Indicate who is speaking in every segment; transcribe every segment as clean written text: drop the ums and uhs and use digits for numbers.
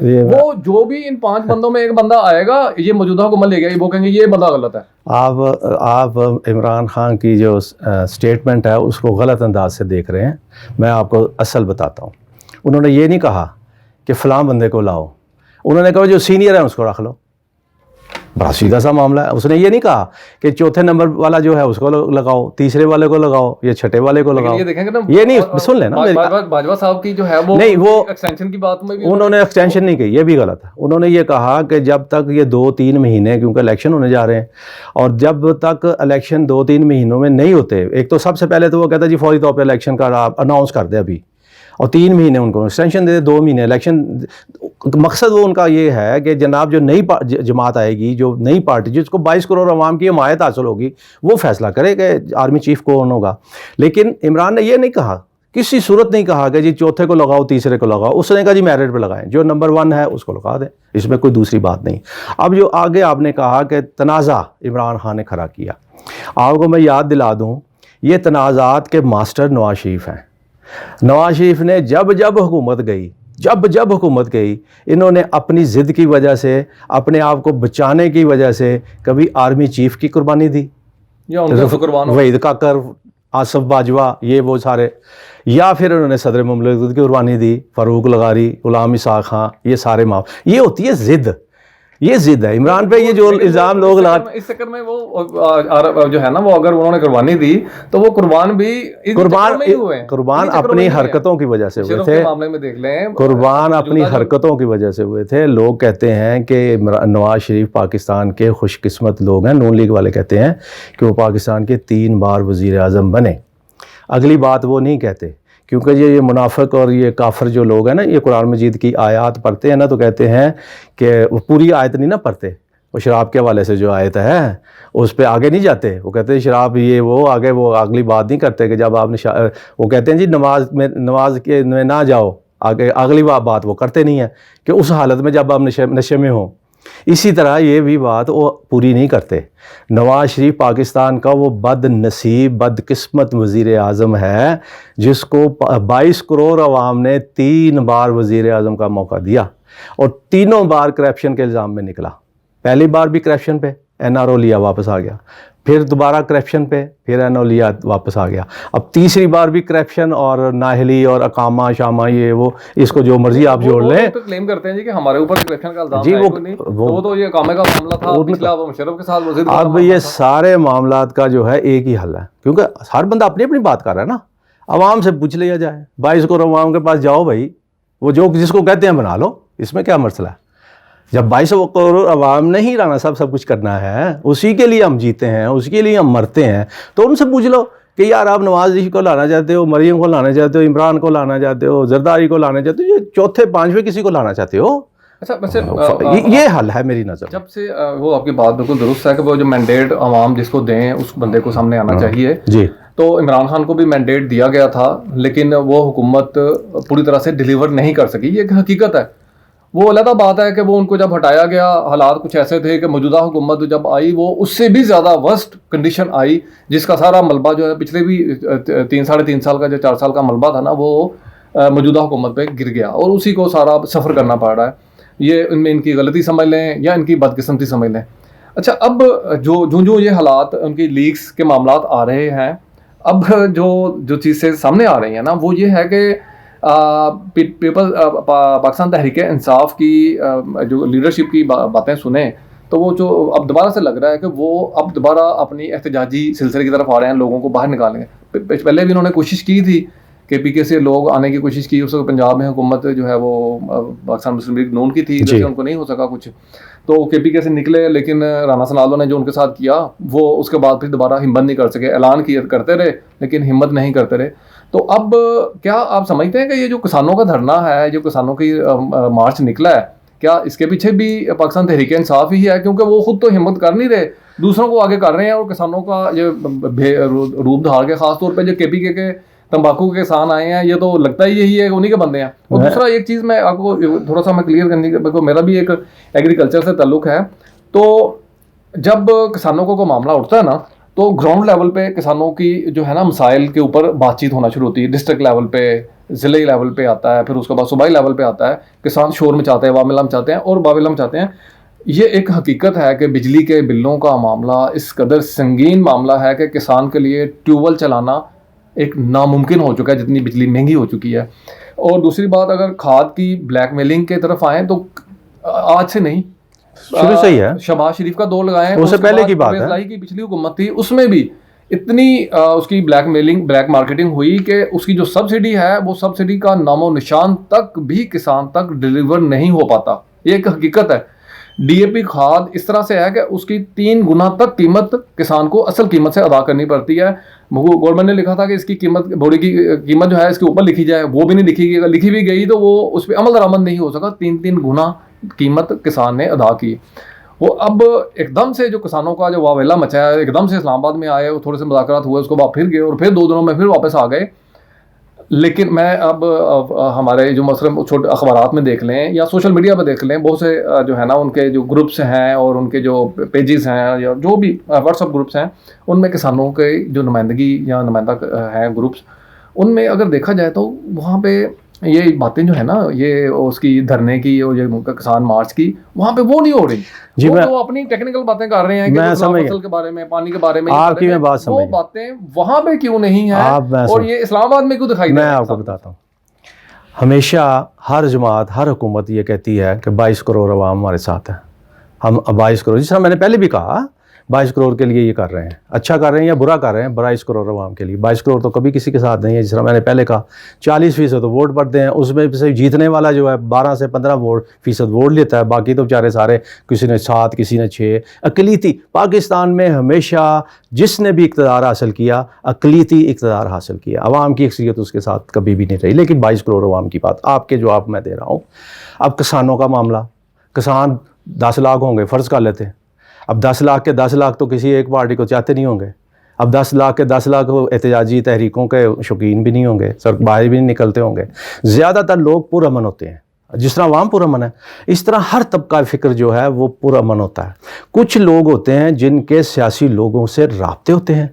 Speaker 1: وہ جو بھی ان 5 بندوں میں ایک بندہ آئے گا یہ موجودہ حکومت لے گیا, وہ کہیں گے یہ بندہ غلط ہے.
Speaker 2: آپ عمران خان کی جو اسٹیٹمنٹ ہے اس کو غلط انداز سے دیکھ رہے ہیں. میں آپ کو اصل بتاتا ہوں. انہوں نے یہ نہیں کہا کہ فلاں بندے کو لاؤ, انہوں نے کہا جو سینئر ہے اس کو رکھ لو. بڑا سیدھا سا معاملہ ہے. اس نے یہ نہیں کہا کہ چوتھے نمبر والا جو ہے اس کو لگاؤ, تیسرے والے کو لگاؤ, یا چھٹے والے کو لگاؤ. یہ نہیں, سن لینا,
Speaker 1: باجوہ صاحب کی جو ہے وہ
Speaker 2: نہیں, وہ
Speaker 1: ایکسٹینشن کی بات میں بھی
Speaker 2: انہوں نے ایکسٹینشن نہیں کی, یہ بھی غلط ہے. انہوں نے یہ کہا کہ جب تک یہ 2-3 مہینے, کیونکہ الیکشن ہونے جا رہے ہیں, اور جب تک الیکشن 2-3 مہینوں میں نہیں ہوتے, ایک تو سب سے پہلے تو وہ کہتا ہے جی فوری طور پہ الیکشن کا آپ اناؤنس کر دیں ابھی, اور 3 مہینے ان کو ایکسٹینشن دے دے, 2 مہینے الیکشن. مقصد وہ ان کا یہ ہے کہ جناب جو نئی جماعت آئے گی, جو نئی پارٹی جس کو 22 کروڑ عوام کی حمایت حاصل ہوگی, وہ فیصلہ کرے کہ آرمی چیف کون ہوگا. لیکن عمران نے یہ نہیں کہا, کسی صورت نہیں کہا کہ جی چوتھے کو لگاؤ, تیسرے کو لگاؤ. اس نے کہا جی میرٹ پہ لگائیں, جو نمبر 1 ہے اس کو لگا دیں. اس میں کوئی دوسری بات نہیں. اب جو آگے آپ نے کہا کہ تنازع عمران خان نے کھڑا کیا, آپ کو میں یاد دلا دوں, یہ تنازعات کے ماسٹر نواز شریف ہیں. نواز شریف نے جب حکومت گئی انہوں نے اپنی ضد کی وجہ سے, اپنے آپ کو بچانے کی وجہ سے کبھی آرمی چیف کی قربانی دی, وحید کاکر, آصف باجوہ, یہ وہ سارے, یا پھر انہوں نے صدر مملکت کی قربانی دی, فاروق لغاری, غلام اسحاق خان, یہ سارے یہ ہوتی ہے ضد. یہ ضد ہے عمران پہ. یہ جو الزام لوگ
Speaker 1: اس چکر میں وہ جو ہے نا, وہ اگر انہوں نے قربانی دی تو وہ قربان بھی
Speaker 2: قربان اپنی حرکتوں کی وجہ سے ہوئے تھے.
Speaker 1: معاملے میں دیکھ لیں,
Speaker 2: قربان اپنی حرکتوں کی وجہ سے ہوئے تھے. لوگ کہتے ہیں کہ نواز شریف پاکستان کے خوش قسمت لوگ ہیں. نون لیگ والے کہتے ہیں کہ وہ پاکستان کے 3 بار وزیر اعظم بنے. اگلی بات وہ نہیں کہتے, کیونکہ یہ منافق اور یہ کافر جو لوگ ہیں نا, یہ قرآن مجید کی آیات پڑھتے ہیں نا, تو کہتے ہیں کہ وہ پوری آیت نہیں نا پڑھتے, وہ شراب کے حوالے سے جو آیت ہے اس پہ آگے نہیں جاتے. وہ کہتے ہیں شراب یہ وہ آگے, وہ اگلی بات نہیں کرتے کہ جب آپ نے وہ کہتے ہیں جی نماز کے میں نہ جاؤ آگے, اگلی بات وہ کرتے نہیں ہیں کہ اس حالت میں جب آپ نشے میں ہوں. اسی طرح یہ بھی بات وہ پوری نہیں کرتے. نواز شریف پاکستان کا وہ بد نصیب بد قسمت وزیر اعظم ہے جس کو 22 کروڑ عوام نے 3 بار وزیر اعظم کا موقع دیا, اور تینوں بار کرپشن کے الزام میں نکلا. پہلی بار بھی کرپشن پہ NRO لیا, واپس آ گیا, پھر دوبارہ کرپشن پہ, پھر NRO لیا, واپس آ گیا. اب تیسری بار بھی کرپشن اور نااہلی اور اقامہ شامہ, یہ وہ, اس کو جو مرضی آپ جوڑ لیں.
Speaker 1: تو کلیم کرتے ہیں جی کہ ہمارے اوپر کرپشن کا الزام
Speaker 2: جی,
Speaker 1: ہے, وہ تو یہ اقامے کا معاملہ تھا پچھلا مشرف کے ساتھ وزیر.
Speaker 2: اب یہ سارے معاملات کا جو ہے ایک ہی حل ہے, کیونکہ ہر بندہ اپنی اپنی بات کر رہا ہے نا. عوام سے پوچھ لیا جائے, 22 کروڑ عوام کے پاس جاؤ بھائی, وہ جو جس کو کہتے ہیں بنا لو, اس میں کیا مسئلہ ہے. جب 22 کروڑ عوام نے ہی رانا صاحب سب کچھ کرنا ہے, اسی کے لیے ہم جیتے ہیں, اسی کے لیے ہم مرتے ہیں, تو ان سے پوچھ لو کہ یار آپ نواز شریف کو لانا چاہتے ہو, مریم کو لانا چاہتے ہو, عمران کو لانا چاہتے ہو, زرداری کو لانا چاہتے ہو, یہ چوتھے 5ویں کسی کو لانا چاہتے ہو.
Speaker 1: اچھا ویسے
Speaker 2: یہ حل ہے میری نظر.
Speaker 1: جب سے وہ آپ کی بات بالکل درست ہے کہ وہ جو مینڈیٹ عوام جس کو دیں اس بندے کو سامنے آنا چاہیے.
Speaker 2: جی,
Speaker 1: تو عمران خان کو بھی مینڈیٹ دیا گیا تھا, لیکن وہ حکومت پوری طرح سے ڈیلیور نہیں کر سکی, یہ ایک حقیقت ہے. وہ علیحدہ بات ہے کہ وہ ان کو جب ہٹایا گیا, حالات کچھ ایسے تھے کہ موجودہ حکومت جب آئی وہ اس سے بھی زیادہ ورسٹ کنڈیشن آئی, جس کا سارا ملبہ جو ہے پچھلے بھی 3-3.5 سال کا جو 4 سال کا ملبہ تھا نا, وہ موجودہ حکومت پہ گر گیا, اور اسی کو سارا سفر کرنا پڑ رہا ہے. یہ ان میں ان کی غلطی سمجھ لیں یا ان کی بدقسمتی سمجھ لیں. اچھا, اب جو یہ حالات ان کی لیکس کے معاملات آ رہے ہیں, اب جو چیزیں سامنے آ رہی ہیں نا, وہ یہ ہے کہ پاکستان تحریک انصاف کی جو لیڈرشپ کی باتیں سنیں تو وہ جو اب دوبارہ سے لگ رہا ہے کہ وہ اب دوبارہ اپنی احتجاجی سلسلے کی طرف آ رہے ہیں, لوگوں کو باہر نکالیں گے. پہلے بھی انہوں نے کوشش کی تھی کہ PK سے لوگ آنے کی کوشش کی, اس وقت پنجاب میں حکومت جو ہے وہ پاکستان مسلم لیگ نون کی تھی, جیسے ان کو نہیں ہو سکا کچھ, تو PK سے نکلے, لیکن رانا ثناء اللہ نے جو ان کے ساتھ کیا وہ اس کے بعد پھر دوبارہ ہمت نہیں کر سکے. اعلان کرتے رہے لیکن ہمت نہیں کرتے رہے. تو اب کیا آپ سمجھتے ہیں کہ یہ جو کسانوں کا دھرنا ہے, جو کسانوں کی مارچ نکلا ہے, کیا اس کے پیچھے بھی پاکستان تحریک انصاف ہی ہے؟ کیونکہ وہ خود تو ہمت کر نہیں رہے, دوسروں کو آگے کر رہے ہیں, اور کسانوں کا یہ روپ دھار کے, خاص طور پہ جو KPK کے تمباکو کے کسان آئے ہیں, یہ تو لگتا ہی یہی ہے کہ انہی کے بندے ہیں. اور دوسرا ایک چیز میں آپ کو تھوڑا سا میں کلیئر کرنے کے, میرا بھی ایک ایگریکلچر سے تعلق ہے, تو جب کسانوں کو کوئی معاملہ اٹھتا ہے نا, تو گراؤنڈ لیول پہ کسانوں کی جو ہے نا مسائل کے اوپر بات چیت ہونا شروع ہوتی ہے, ڈسٹرکٹ لیول پہ, ضلعی لیول پہ آتا ہے, پھر اس کے بعد صوبائی لیول پہ آتا ہے. کسان شور مچاتے ہیں, واویلا مچاتے ہیں اور باویلا مچاتے ہیں. یہ ایک حقیقت ہے کہ بجلی کے بلوں کا معاملہ اس قدر سنگین معاملہ ہے کہ کسان کے لیے ٹیوب ویل چلانا ایک ناممکن ہو چکا ہے, جتنی بجلی مہنگی ہو چکی ہے. اور دوسری بات, اگر کھاد کی بلیک میلنگ کے طرف آئیں تو آج سے نہیں,
Speaker 2: شروع سے ہی ہے.
Speaker 1: شہباز شریف کا دور لگائیں,
Speaker 2: اس سے پہلے کی بات ہے.
Speaker 1: کی پچھلی حکومت تھی, اس میں بھی اتنی اس کی بلیک میلنگ, بلیک مارکیٹنگ ہوئی کہ اس کی جو سبسڈی ہے وہ سبسڈی کا نام و نشان تک بھی کسان تک ڈلیور نہیں ہو پاتا. یہ ایک حقیقت ہے. ڈی اے پی کھاد اس طرح سے ہے کہ اس کی 3 گنا تک قیمت کسان کو اصل قیمت سے ادا کرنی پڑتی ہے. گورنمنٹ نے لکھا تھا کہ اس کی قیمت, بوری کی قیمت جو ہے اس کے اوپر لکھی جائے, وہ بھی نہیں لکھی گئی. لکھی بھی گئی تو وہ اس پہ عمل درآمد نہیں ہو سکا. 3 گنا قیمت کسان نے ادا کی. وہ اب ایک دم سے جو کسانوں کا جو واویلا مچا ہے, ایک دم سے اسلام آباد میں آئے, تھوڑے سے مذاکرات ہوئے, اس کو بعد پھر گئے اور پھر 2 دنوں میں پھر واپس آ گئے. لیکن میں اب ہمارے جو مثلاً چھوٹے اخبارات میں دیکھ لیں یا سوشل میڈیا پہ دیکھ لیں, بہت سے جو ہے نا ان کے جو گروپس ہیں اور ان کے جو پیجز ہیں یا جو بھی واٹس ایپ گروپس ہیں, ان میں کسانوں کے جو نمائندگی یا نمائندہ ہیں گروپس, ان میں اگر دیکھا جائے تو وہاں پہ یہ باتیں جو ہے نا, یہ اس کی دھرنے کی اور یہ کسان مارچ کی, وہاں پہ وہ نہیں ہو رہی.
Speaker 2: جی, میں
Speaker 1: اپنی ٹیکنیکل باتیں کر رہے ہیں کہ فصل کے بارے میں, پانی کے بارے میں,
Speaker 2: آپ کی میں بات سمجھ,
Speaker 1: وہ باتیں وہاں پہ کیوں نہیں ہیں اور یہ اسلام آباد میں کیوں دکھائی دے رہی ہیں؟
Speaker 2: میں آپ کو بتاتا ہوں. ہمیشہ ہر جماعت, ہر حکومت یہ کہتی ہے کہ 22 کروڑ عوام ہمارے ساتھ ہے. ہم 22 کروڑ, جس طرح میں نے پہلے بھی کہا, 22 کروڑ کے لیے یہ کر رہے ہیں, اچھا کر رہے ہیں یا برا کر رہے ہیں, 22 کروڑ عوام کے لیے. 22 کروڑ تو کبھی کسی کے ساتھ نہیں ہے. جس طرح میں نے پہلے کہا 40% تو ووٹ پڑتے ہیں, اس میں سے جیتنے والا جو ہے 12 سے 15% ووٹ لیتا ہے, باقی تو بیچارے سارے کسی نے 7 کسی نے 6. اقلیتی پاکستان میں ہمیشہ جس نے بھی اقتدار حاصل کیا, اقلیتی اقتدار حاصل کیا, عوام کی اکثریت اس کے ساتھ کبھی بھی نہیں رہی. لیکن 22 کروڑ عوام کی بات آپ کے جواب میں دے رہا ہوں. اب کسانوں کا معاملہ, کسان 10 لاکھ ہوں گے فرض کر لیتے ہیں. اب 10 لاکھ کے 10 لاکھ تو کسی ایک پارٹی کو چاہتے نہیں ہوں گے. اب 10 لاکھ کے 10 لاکھ احتجاجی تحریکوں کے شوقین بھی نہیں ہوں گے, سڑک باہر بھی نہیں نکلتے ہوں گے. زیادہ تر لوگ پرامن ہوتے ہیں. جس طرح عوام پرامن ہے, اس طرح ہر طبقہ فکر جو ہے وہ پرامن ہوتا ہے. کچھ لوگ ہوتے ہیں جن کے سیاسی لوگوں سے رابطے ہوتے ہیں,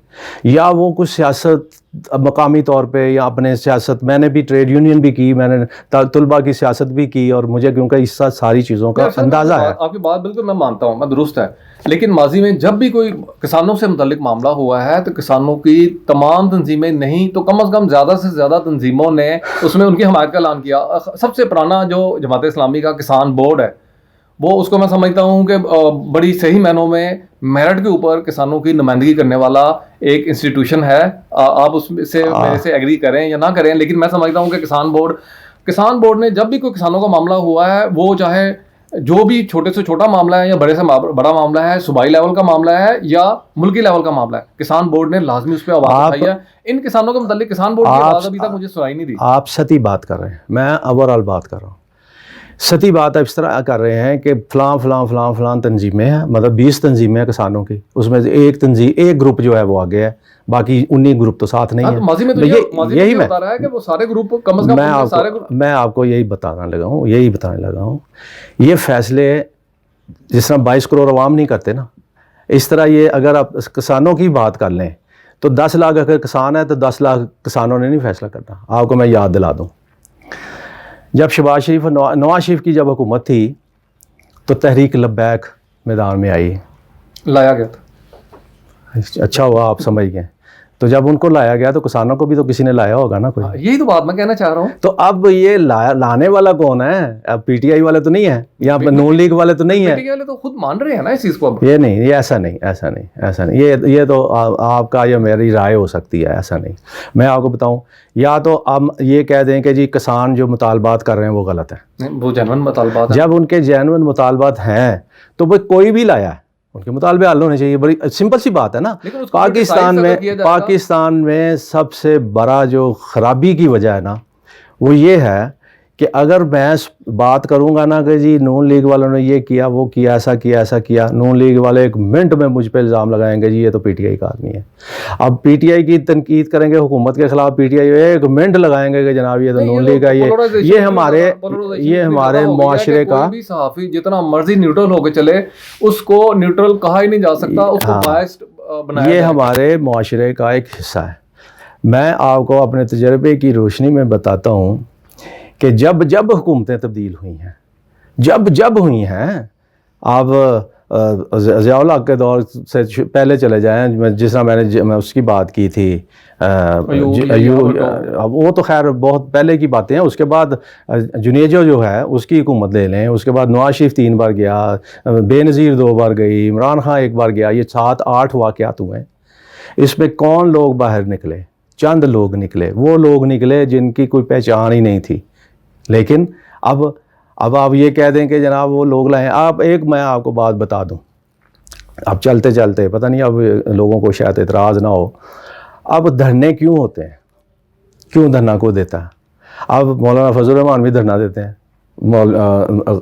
Speaker 2: یا وہ کچھ سیاست مقامی طور پہ یا اپنے سیاست, میں نے بھی ٹریڈ یونین بھی کی, میں نے طلباء کی سیاست بھی کی, اور مجھے کیونکہ اس ساری چیزوں کا اندازہ ہے.
Speaker 1: آپ کی بات بالکل میں مانتا ہوں, میں درست ہے. لیکن ماضی میں جب بھی کوئی کسانوں سے متعلق معاملہ ہوا ہے تو کسانوں کی تمام تنظیمیں نہیں تو کم از کم زیادہ سے زیادہ تنظیموں نے اس میں ان کی حمایت کا اعلان کیا. سب سے پرانا جو جماعت اسلامی کا کسان بورڈ ہے, وہ اس کو میں سمجھتا ہوں کہ بڑی صحیح معنوں میں میرٹ کے اوپر کسانوں کی نمائندگی کرنے والا ایک انسٹیٹیوشن ہے. آپ اس سے میرے سے ایگری کریں یا نہ کریں, لیکن میں سمجھتا ہوں کہ کسان بورڈ نے جب بھی کوئی کسانوں کا معاملہ ہوا ہے, وہ چاہے جو بھی چھوٹے سے چھوٹا معاملہ ہے یا بڑے سے بڑا معاملہ ہے, صوبائی لیول کا معاملہ ہے یا ملکی لیول کا معاملہ ہے, کسان بورڈ نے لازمی اس پہ آواز اٹھائی ہے. ان کسانوں کے متعلق کسان بورڈ کی آواز ابھی تک مجھے سنائی نہیں دی.
Speaker 2: آپ سطحی بات کر رہے ہیں, میں اوور آل بات کر رہا ہوں. سطحی بات اس طرح کر رہے ہیں کہ فلاں تنظیمیں ہیں, مطلب 20 تنظیمیں ہیں کسانوں کی, اس میں سے ایک گروپ جو ہے وہ آگے ہے, باقی 19 گروپ تو ساتھ نہیں ہے.
Speaker 1: ماضی میں تو یہی بتا رہا ہے کہ وہ سارے گروپ کم از کم
Speaker 2: میں آپ کو یہی بتانے لگا ہوں. یہ فیصلے جس طرح 22 کروڑ عوام نہیں کرتے نا, اس طرح یہ اگر آپ کسانوں کی بات کر لیں تو 10 لاکھ اگر کسان ہے تو 10 لاکھ کسانوں نے نہیں فیصلہ کرنا. آپ کو میں یاد دلا دوں, جب شہباز شریف نواز شریف کی جب حکومت تھی تو تحریک لبیک میدان میں آئی,
Speaker 1: لایا گیا تھا.
Speaker 2: اچھا ہوا آپ سمجھ گئے. تو جب ان کو لایا گیا تو کسانوں کو بھی تو کسی نے لایا ہوگا نا کوئی.
Speaker 1: یہی تو بات میں کہنا چاہ رہا ہوں.
Speaker 2: تو اب یہ لانے والا کون ہے؟ اب پی ٹی آئی والے تو نہیں ہیں, یا نون لیگ والے تو نہیں ہیں.
Speaker 1: پی ٹی آئی والے تو خود مان رہے ہیں نا اس چیز کو.
Speaker 2: یہ نہیں, یہ ایسا نہیں, یہ تو آپ کا یا میری رائے ہو سکتی ہے, ایسا نہیں. میں آپ کو بتاؤں, یا تو ہم یہ کہہ دیں کہ جی کسان جو مطالبات کر رہے ہیں وہ غلط ہے,
Speaker 1: وہ جینوئن مطالبات ہیں.
Speaker 2: جب ان کے جینوئن مطالبات ہیں تو وہ کوئی بھی لایا ہے, ان کے مطالبے حل ہونے چاہیے. بڑی سمپل سی بات ہے نا. پاکستان میں سب سے بڑا جو خرابی کی وجہ ہے نا, وہ یہ ہے کہ اگر میں بات کروں گا نا کہ جی نون لیگ والوں نے یہ کیا وہ کیا ایسا کیا, نون لیگ والے ایک منٹ میں مجھ پہ الزام لگائیں گے جی یہ تو پی ٹی آئی کا آدمی ہے. اب پی ٹی آئی کی تنقید کریں گے حکومت کے خلاف, پی ٹی آئی ایک منٹ لگائیں گے کہ جناب یہ تو نون لیگ کا, یہ ہمارے معاشرے کا.
Speaker 1: کوئی بھی صحافی جتنا مرضی نیوٹرل ہو کے چلے, اس کو نیوٹرل کہا ہی نہیں جا سکتا, اس کو بائسڈ بنایا.
Speaker 2: یہ ہمارے معاشرے کا ایک حصہ ہے. میں آپ کو اپنے تجربے کی روشنی میں بتاتا ہوں کہ جب جب حکومتیں تبدیل ہوئی ہیں، جب ہوئی ہیں، آپ ضیاء الحق کے دور سے پہلے چلے جائیں، جس طرح میں اس کی بات کی تھی، وہ تو خیر بہت پہلے کی باتیں ہیں. اس کے بعد جنیجو جو ہے اس کی حکومت لے لیں، اس کے بعد نواز شریف 3 بار گیا، بے نظیر 2 بار گئی، عمران خان 1 بار گیا، یہ 7-8 واقعات ہوئے. اس میں کون لوگ باہر نکلے؟ چند لوگ نکلے، وہ لوگ نکلے جن کی کوئی پہچان ہی نہیں تھی. لیکن اب آپ یہ کہہ دیں کہ جناب وہ لوگ لائیں. میں آپ کو بات بتا دوں، اب چلتے چلتے پتہ نہیں اب لوگوں کو شاید اعتراض نہ ہو، اب دھرنے کیوں ہوتے ہیں؟ کیوں دھرنا کو دیتا ہے؟ اب مولانا فضل الرحمان بھی دھرنا دیتے ہیں،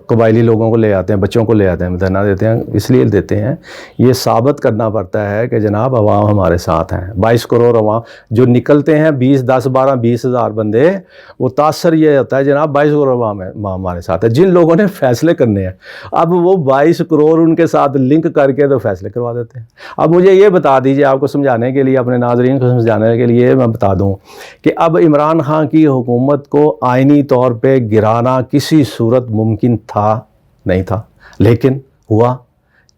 Speaker 2: قبائلی لوگوں کو لے آتے ہیں، بچوں کو لے آتے ہیں، دھرنا دیتے ہیں. اس لیے دیتے ہیں یہ ثابت کرنا پڑتا ہے کہ جناب عوام ہمارے ساتھ ہیں. 22 کروڑ عوام جو نکلتے ہیں، 20 ہزار بندے، وہ تاثر یہ ہوتا ہے جناب 22 کروڑ عوام ہمارے ساتھ ہے، جن لوگوں نے فیصلے کرنے ہیں. اب وہ 22 کروڑ ان کے ساتھ لنک کر کے تو فیصلے کروا دیتے ہیں. اب مجھے یہ بتا دیجئے، آپ کو سمجھانے کے لیے، اپنے ناظرین کو سمجھانے کے لیے میں بتا دوں کہ اب عمران خان کی حکومت کو آئینی طور پہ گرانا کسی صورت ممکن تھا نہیں تھا، لیکن ہوا.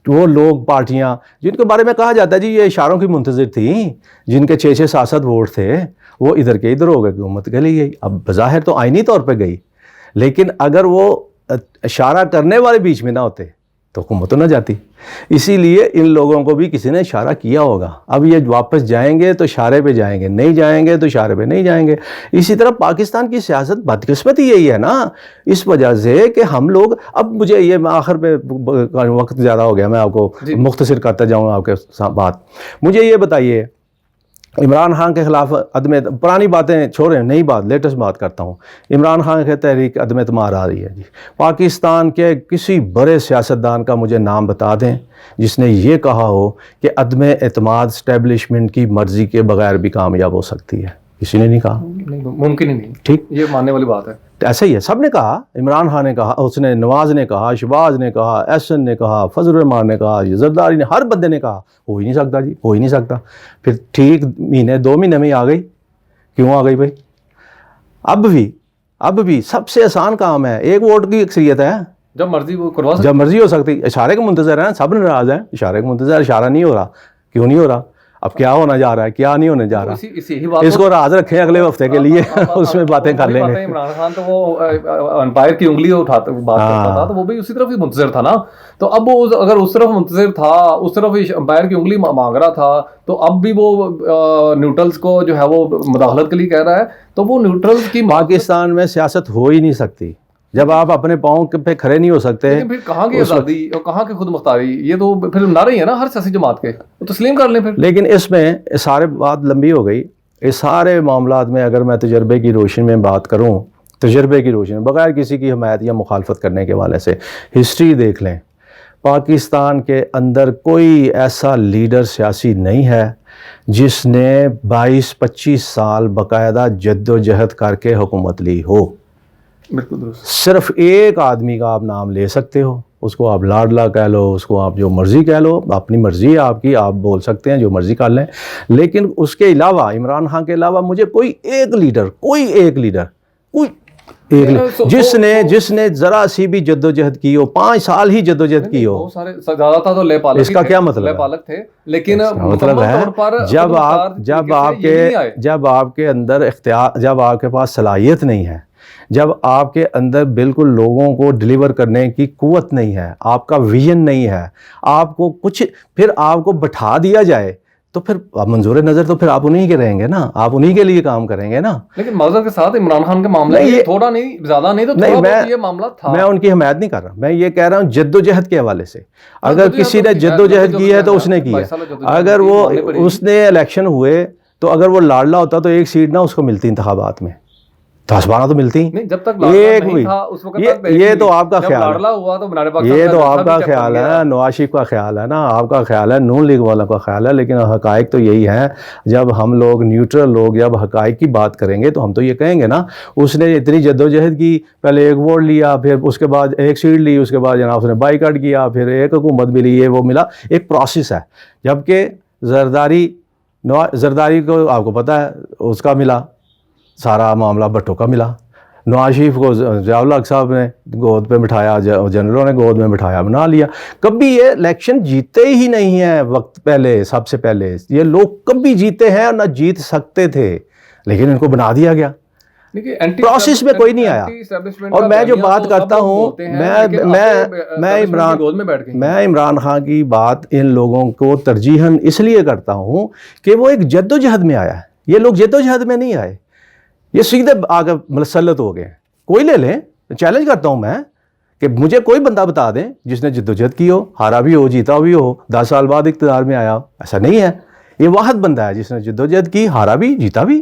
Speaker 2: وہ لوگ، پارٹیاں جن کے بارے میں کہا جاتا ہے جی یہ اشاروں کی منتظر تھیں، جن کے 6-7 ووٹ تھے، وہ ادھر کے ادھر ہو گئے، حکومت کے لیے گئی. اب بظاہر تو آئینی طور پہ گئی، لیکن اگر وہ اشارہ کرنے والے بیچ میں نہ ہوتے تو حکومت تو نہ جاتی. اسی لیے ان لوگوں کو بھی کسی نے اشارہ کیا ہوگا. اب یہ واپس جائیں گے تو اشارے پہ جائیں گے، نہیں جائیں گے تو اشارے پہ نہیں جائیں گے. اسی طرح پاکستان کی سیاست بدقسمتی یہی ہے نا، اس وجہ سے کہ ہم لوگ، اب مجھے یہ آخر پہ وقت زیادہ ہو گیا، میں آپ کو مختصر کرتا جاؤں آپ کے ساتھ بات. مجھے یہ بتائیے، عمران خان کے خلاف پرانی باتیں چھوڑیں، نئی بات، لیٹسٹ بات کرتا ہوں. عمران خان کے تحریک عدم اعتماد آ رہی ہے جی. پاکستان کے کسی بڑے سیاستدان کا مجھے نام بتا دیں جس نے یہ کہا ہو کہ عدم اعتماد اسٹیبلشمنٹ کی مرضی کے بغیر بھی کامیاب ہو سکتی ہے. کسی نے نہیں کہا،
Speaker 1: ممکن ہی نہیں.
Speaker 2: ٹھیک،
Speaker 1: یہ ماننے والی بات ہے.
Speaker 2: ایسا ہی ہے، سب نے کہا. عمران خان نے کہا، اس نے نواز نے کہا، شہباز نے کہا، احسن نے کہا، فضل الرحمان نے کہا، زرداری نے، ہر بندے نے کہا ہو ہی نہیں سکتا جی، ہو ہی نہیں سکتا. پھر ٹھیک 2 مہینے میں آ گئی. کیوں آ گئی بھائی؟ اب بھی سب سے آسان کام ہے، 1 ووٹ کی اکثریت ہے،
Speaker 1: جب مرضی وہ کروا سکتے،
Speaker 2: جب مرضی ہو سکتی. اشارے کا منتظر ہیں، سب ناراض ہیں، اشارے کا منتظر. اشارہ نہیں ہو رہا، کیوں نہیں ہو رہا؟ اب کیا ہونا جا رہا ہے، کیا نہیں ہونے جا رہا، اس کو راز رکھیں اگلے ہفتے کے لیے، اس میں باتیں کر لیں گے.
Speaker 1: عمران خان تو وہ امپائر کی انگلی اٹھاتا بات کرتا تھا، تو وہ بھی اسی طرف ہی منتظر تھا نا. تو اب وہ اگر اس طرف منتظر تھا، اس طرف امپائر کی انگلی مانگ رہا تھا، تو اب بھی وہ نیوٹرلز کو جو ہے وہ مداخلت کے لیے کہہ رہا ہے. تو وہ نیوٹرلز کی
Speaker 2: پاکستان میں سیاست ہو ہی نہیں سکتی جب آپ اپنے پاؤں پہ کھڑے نہیں ہو سکتے.
Speaker 1: لیکن پھر کہاں کی آزادی اور کہاں کی خود مختاری، یہ تو پھر نعرے ہی ہے نا ہر سیاسی جماعت کے، وہ تسلیم کر لیں پھر.
Speaker 2: لیکن اس میں سارے بات لمبی ہو گئی. اس سارے معاملات میں اگر میں تجربے کی روشنی میں بات کروں، تجربے کی روشنی میں بغیر کسی کی حمایت یا مخالفت کرنے کے حوالے سے ہسٹری دیکھ لیں، پاکستان کے اندر کوئی ایسا لیڈر سیاسی نہیں ہے جس نے 22-25 سال باقاعدہ جد و جہد کر کے حکومت لی ہو.
Speaker 1: بالکل درست.
Speaker 2: صرف ایک آدمی کا آپ نام لے سکتے ہو، اس کو آپ لاڈلا کہہ لو، اس کو آپ جو مرضی کہہ لو، اپنی مرضی ہے آپ کی، آپ بول سکتے ہیں جو مرضی کر لیں. لیکن اس کے علاوہ، عمران خان کے علاوہ مجھے کوئی ایک لیڈر جس نے ذرا سی بھی جد و جہد کی ہو، 5 سال ہی جد و جہد کی ہو.
Speaker 1: بہت سارے زیادہ تھا تو لے پالک،
Speaker 2: اس کا کیا مطلب ہے؟
Speaker 1: لے پالک تھے، لیکن
Speaker 2: مطلب ہے جب آپ کے اندر اختیار، جب آپ کے پاس صلاحیت نہیں ہے، جب آپ کے اندر بالکل لوگوں کو ڈلیور کرنے کی قوت نہیں ہے، آپ کا ویژن نہیں ہے، آپ کو کچھ، پھر آپ کو بٹھا دیا جائے تو پھر منظور نظر تو پھر آپ انہی کے رہیں گے نا، آپ انہی کے لیے کام کریں گے نا.
Speaker 1: لیکن معذرت کے ساتھ عمران خان کا معاملہ یہ تھوڑا نہیں، زیادہ نہیں، تو تھوڑا بہت یہ معاملہ تھا.
Speaker 2: میں ان کی حمایت نہیں کر رہا، میں یہ کہہ رہا ہوں جد و جہد کے حوالے سے. اگر کسی نے جد و جہد کی ہے تو اس نے کی ہے. اگر وہ اس نے الیکشن ہوئے تو اگر وہ لاڈلا ہوتا تو 1 سیٹ نہ اس کو ملتی انتخابات میں، 10-12 تو ملتی
Speaker 1: نہیں. جب تک لاڈلا نہیں تھا اس وقت تک
Speaker 2: یہ تو آپ کا خیال ہے،
Speaker 1: لاڈلا ہوا تو بنانے پاکستان،
Speaker 2: یہ تو آپ کا خیال ہے، نواز شریف کا خیال ہے نا، آپ کا خیال ہے، نون لیگ والوں کا خیال ہے. لیکن حقائق تو یہی ہیں. جب ہم لوگ نیوٹرل لوگ جب حقائق کی بات کریں گے تو ہم تو یہ کہیں گے نا، اس نے اتنی جد و جہد کی، پہلے 1 ووٹ لیا، پھر اس کے بعد 1 سیٹ لی، اس کے بعد جناب اس نے بائیکاٹ کیا، پھر ایک حکومت ملی، یہ وہ ملا، ایک پروسیس ہے. جبکہ زرداری زرداری کو آپ کو پتہ ہے اس کا ملا سارا معاملہ، بھٹو کا ملا، نواز شریف کو ضیاء الحق صاحب نے گود پہ بٹھایا، جنرلوں نے گود میں بٹھایا، بنا لیا. کبھی یہ الیکشن جیتے ہی نہیں ہیں وقت پہلے، سب سے پہلے یہ لوگ کبھی جیتے ہیں اور نہ جیت سکتے تھے، لیکن ان کو بنا دیا گیا. پروسیس میں کوئی نہیں آیا. اور میں جو بات کرتا ہوں، میں عمران خان کی بات ان لوگوں کو ترجیحاً اس لیے کرتا ہوں کہ وہ ایک جد و جہد میں آیا ہے. یہ لوگ جد و جہد میں نہیں آئے، یہ سیدھے آگے مسلط ہو گئے. کوئی لے لیں، چیلنج کرتا ہوں میں کہ مجھے کوئی بندہ بتا دیں جس نے جد و جہد کی ہو، ہارا بھی ہو، جیتا بھی ہو، 10 سال بعد اقتدار میں آیا. ایسا نہیں ہے. یہ واحد بندہ ہے جس نے جد و جہد کی، ہارا بھی، جیتا بھی.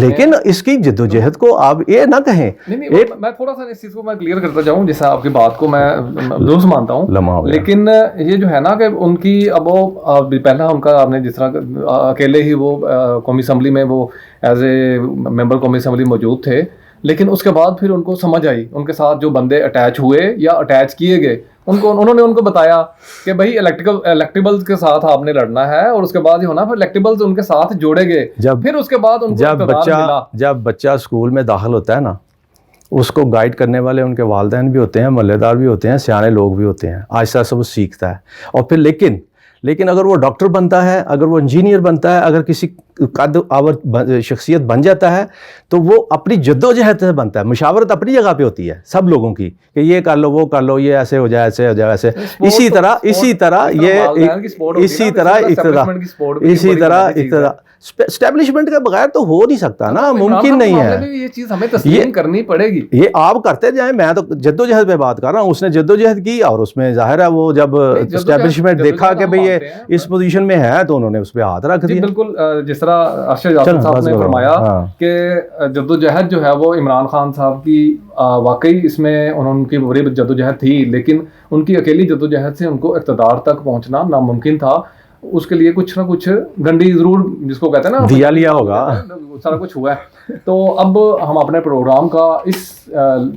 Speaker 2: لیکن اس کی جد و جہد کو آپ یہ نہ کہیں.
Speaker 1: میں تھوڑا سا اس چیز کو میں کلیئر کرتا جاؤں، جیسے آپ کی بات کو میں درست مانتا ہوں، لیکن یہ جو ہے نا کہ ان کی اب وہ پہلا ان کا آپ نے جس طرح اکیلے ہی وہ قومی اسمبلی میں وہ ایز اے ممبر قومی اسمبلی موجود تھے، لیکن اس کے بعد پھر ان کو سمجھ آئی، ان کے ساتھ جو بندے اٹیچ ہوئے یا اٹیچ کیے گئے انہوں نے ان کو بتایا کہ بھائی الیکٹیبلز کے ساتھ آپ نے لڑنا ہے، اور اس کے بعد یہ ہونا پھر الیکٹیبلز ان کے ساتھ جوڑے گئے. پھر اس کے بعد ان کو اقتدار ملا.
Speaker 2: جب بچہ اسکول میں داخل ہوتا ہے نا، اس کو گائیڈ کرنے والے ان کے والدین بھی ہوتے ہیں، محلے دار بھی ہوتے ہیں، سیانے لوگ بھی ہوتے ہیں. آہستہ آہستہ وہ سیکھتا ہے. اور پھر لیکن اگر وہ ڈاکٹر بنتا ہے، اگر وہ انجینئر بنتا ہے، اگر کسی قد آور شخصیت بن جاتا ہے تو وہ اپنی جد و جہد سے بنتا ہے. مشاورت اپنی جگہ پہ ہوتی ہے سب لوگوں کی کہ یہ کر لو، وہ کر لو، یہ ایسے ہو جائے، ایسے ہو جائے، ایسے. اسی طرح اسٹیبلشمنٹ کے بغیر تو ہو نہیں سکتا نا، ممکن نہیں ہے.
Speaker 1: یہ چیز ہمیں تسلیم کرنی پڑے گی.
Speaker 2: یہ آپ کرتے جائیں، میں تو جد و جہد پہ بات کر رہا ہوں. اس نے جد و جہد کی اور اس میں ظاہر ہے وہ جب اسٹیبلشمنٹ دیکھا کہ بھئی یہ اس پوزیشن میں ہے تو انہوں نے اس پہ ہاتھ رکھ دیا.
Speaker 1: بالکل جس طرح ارشد یاسین صاحب نے فرمایا کہ جد و جہد جو ہے وہ عمران خان صاحب کی واقعی اس میں ان کی بڑی جد و جہد تھی، لیکن ان کی اکیلی جد و جہد سے ان کو اقتدار تک پہنچنا ناممکن تھا. اس کے لیے کچھ نہ کچھ گنڈی ضرور جس کو کہتے ہیں نا
Speaker 2: دیا لیا ہوگا،
Speaker 1: سارا کچھ ہوا ہے. تو اب ہم اپنے پروگرام کا اس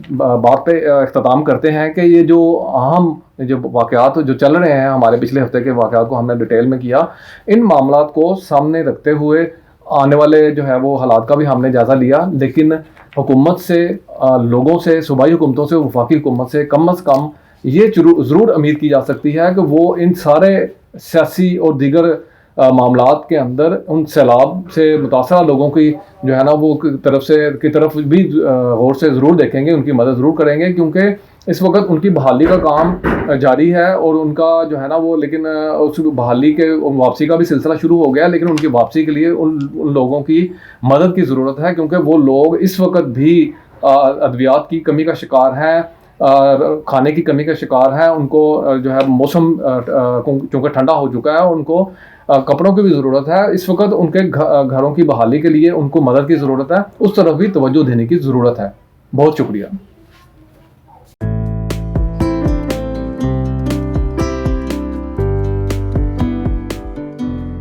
Speaker 1: بات پہ اختتام کرتے ہیں کہ یہ جو اہم جو واقعات جو چل رہے ہیں، ہمارے پچھلے ہفتے کے واقعات کو ہم نے ڈیٹیل میں کیا. ان معاملات کو سامنے رکھتے ہوئے آنے والے جو ہے وہ حالات کا بھی ہم نے جائزہ لیا، لیکن حکومت سے، لوگوں سے، صوبائی حکومتوں سے، وفاقی حکومت سے کم از کم یہ ضرور امید کی جا سکتی ہے کہ وہ ان سارے سیاسی اور دیگر معاملات کے اندر ان سیلاب سے متاثرہ لوگوں کی جو ہے نا وہ طرف بھی غور سے ضرور دیکھیں گے، ان کی مدد ضرور کریں گے، کیونکہ اس وقت ان کی بحالی کا کام جاری ہے اور ان کا جو ہے نا وہ لیکن اس بحالی کے واپسی کا بھی سلسلہ شروع ہو گیا. لیکن ان کی واپسی کے لیے ان لوگوں کی مدد کی ضرورت ہے، کیونکہ وہ لوگ اس وقت بھی ادویات کی کمی کا شکار ہیں، کھانے کی کمی کا شکار ہیں. ان کو جو ہے موسم چونکہ ٹھنڈا ہو چکا ہے، ان کو کپڑوں کی بھی ضرورت ہے. اس وقت ان کے گھروں کی بحالی کے لیے ان کو مدد کی ضرورت ہے. اس طرف بھی توجہ دینے کی ضرورت ہے. بہت شکریہ.